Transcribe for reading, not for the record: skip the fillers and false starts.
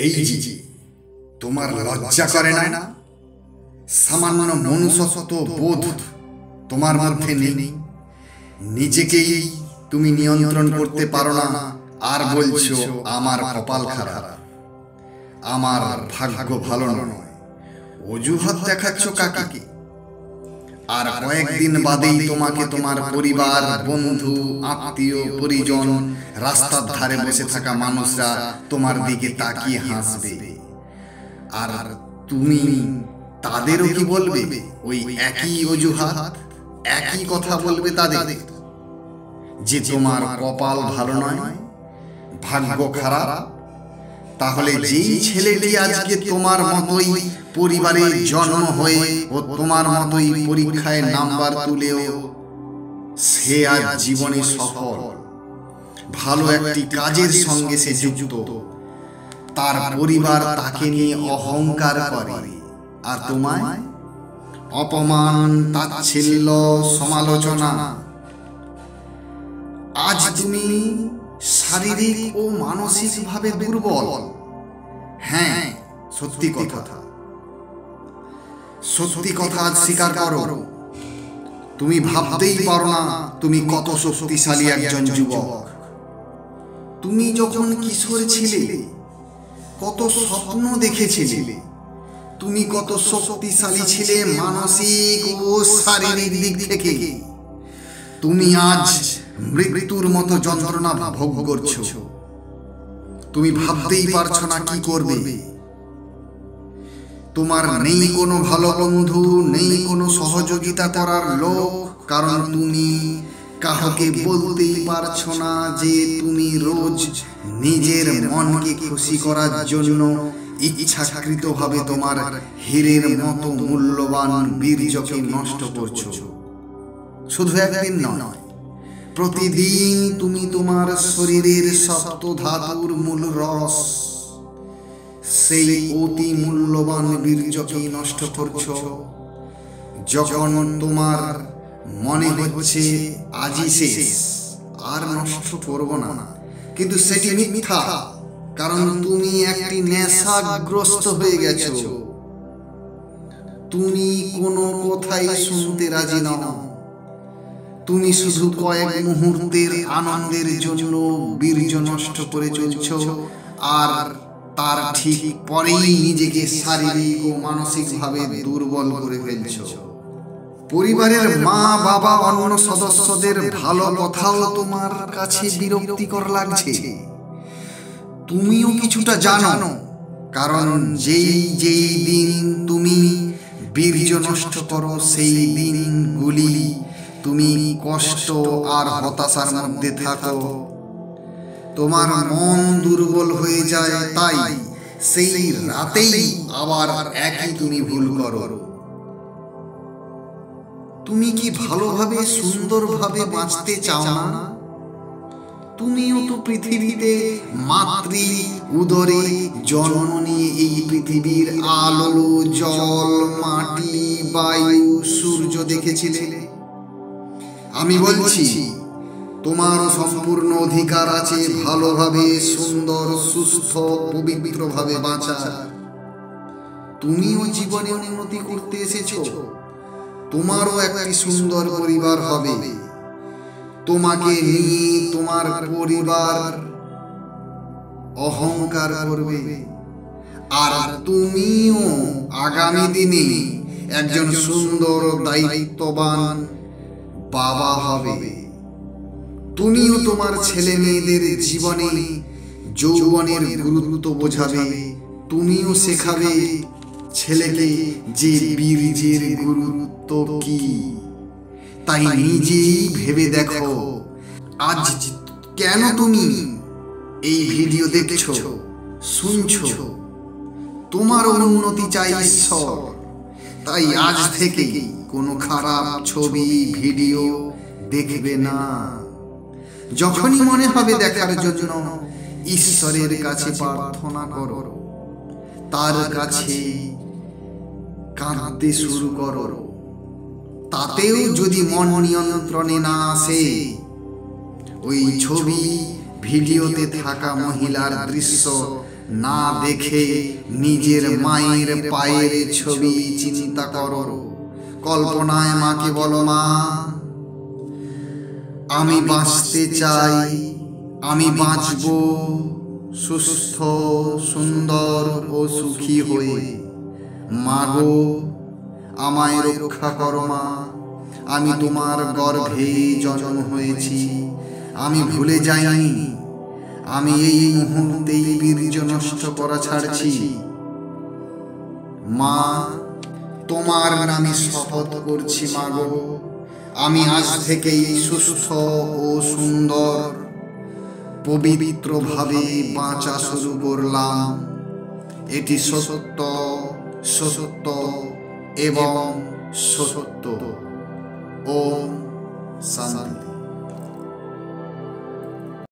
এই যে তোমার লজ্জা করে না? সামান্য মনুষ্যত্ব বোধ তোমার মধ্যে নেই? নিজেকেই তুমি নিয়ন্ত্রণ করতে পারো না, আর বলছো আমার কপাল খারাপ, আমার ভাগ্য ভালো নয়। অজুহাত দেখাচ্ছ কাকে? আর কয়েকদিন বাদেই তোমাকে তোমার পরিবার, বন্ধু, আত্মীয় পরিজন, রাস্তার ধারে বসে থাকা মানুষরা তোমার দিকে তাকিয়ে হাসবে। আর তুমি তাদেরও কি বলবে? ওই একই অজুহাত, একই কথা বলবে তাদের, যে তোমার কপাল ভালো নয়, ভাগ্য খারাপ। তাহলে যেই ছেলেটি আজকে তোমার মতোই পরিবারে জন্ম হয়ে ও তোমার মতোই পরীক্ষায় নাম্বার তুলেও সে আজ জীবনে সফল, ভালো একটি কাজের সঙ্গে সে যুক্ত, তার পরিবার তাকে নিয়ে অহংকার করে, আর তোমায় অপমান, তাচ্ছিল্য, সমালোচনা। আজ তুমি শারীরিক ও মানসিকভাবে দুর্বল। হ্যাঁ, সত্যি কথা, সত্যি কথা স্বীকার করো। তুমি ভাবতেই পারো না তুমি কত শক্তিশালী একজন যুবক। তুমি যখন কিশোর ছিলে কত স্বপ্ন দেখেছিলে, তুমি কত শক্তিশালী ছিলে মানসিক ও শারীরিক দিক থেকে। তুমি আজ মৃত্যুর মতো যন্ত্রণা ভোগ করছো। তুমি ভাবতেই পারছো না কি করবে। তোমার নেই কোনো ভালো বন্ধু, নেই কোনো সহযোগিতা করার লোক, কারণ তুমি কাউকে বলতেই পারছো না যে তুমি রোজ নিজের মনকে খুশি করার জন্য ইচ্ছাকৃতভাবে তোমার হীরের মতো মূল্যবান বীর্যকে নষ্ট করছো। শুধু একদিন নয়, প্রতিদিন তুমি তোমার শরীরের সপ্ত ধাতুর মূল রস, সেই অতি মূল্যবান বীর্যকে নষ্ট করছো। যখন তোমার মনে হচ্ছে আজই শেষ, আর নষ্ট করব না, কিন্তু সেটি মিথ্যা, কারণ তুমি একটি নেশাগ্রস্ত হয়ে গেছো। তুমি কোনো কথাই শুনতে রাজি নও। তুমি শুধু কয়েক মুহূর্তের আনন্দের জন্য বীর্য নষ্ট করে চলছো, আর তার ঠিক পরেই নিজেকে শারীরিক ও মানসিকভাবে দুর্বল করে ফেলছো। পরিবারের মা, বাবা, অন্য সদস্যদের ভালো কথাও তোমার কাছে বিরক্তিকর লাগছে। তুমিও কিছুটা জানো, কারণ যেই দিন তুমি বীর্য নষ্ট করো, সেই দিনগুলি তুমি কষ্ট আর হতাশার মধ্যে থাকো। তোমার মন দুর্বল হয়ে যায়, তাই সেই রাতেই আবার একই তুমি ভুল করো। তুমি কি ভালোভাবে, সুন্দরভাবে বাঁচতে চাও না? তুমিও তো পৃথিবীতে মাতৃ উদরে জন্ম নিয়ে এই পৃথিবীর আলো, জল, মাটি, বায়ু, সূর্য দেখেছিলে। আমি বলছি, তোমার সম্পূর্ণ অধিকার আছে ভালোভাবে, সুন্দর, সুস্থ, পবিত্রভাবে বাঁচার। তুমিও জীবনে উন্নতি করতে এসেছো। তোমারও একটি সুন্দর পরিবার হবে। তোমাকে নিয়ে তোমার পরিবার অহংকার করবে, আর তুমিও আগামী দিনে একজন সুন্দর, দায়িত্ববান বাবা হবে। তুমিও তোমার ছেলে মেয়েদের জীবনে যৌবনের গুরুত্ব বোঝাবে। তুমিও শেখাবে ছেলেকে যে বীর্যের গুরুত্ব কি। তাই নিজেই ভেবে দেখো, আজ কেন তুমি এই ভিডিও দেখছো, শুনছো। তোমার উন্নতি চাই ঈশ্বর। তাই আজ থেকে কোনো খারাপ ছবি, ভিডিও দেখবে না। যখনই মনে হবে দেখার জন্য, ঈশ্বরের কাছে প্রার্থনা করো, তার কাছে কাঁদতে শুরু করো। তাতেও যদি মন নিয়ন্ত্রণে না আসে, ওই ছবি, ভিডিওতে থাকা মহিলার দৃশ্য না দেখে নিজের মায়ের পায়ের ছবি চিন্তা করো। কল্পনায় মাকে বলো, মা আমি বাঁচতে চাই, আমি বাঁচব সুস্থ, সুন্দর ও সুখী হয়ে। মা গো, আমায় রক্ষা করো মা, আমি তোমার গর্ভে জন্ম হয়েছি, আমি ভুলে যাইনি, আমি এই মুহূর্তেই বীর্য নষ্ট করা ছাড়ছি। মা, তোমার নামে শপথ করছি মা গো, আমি আজ থেকেই সুস্থ ও সুন্দর পবিত্রভাবে বাঁচা শুরু করলাম। এটি সত্য, সত্য এবং সত্য। ওম শান্তি।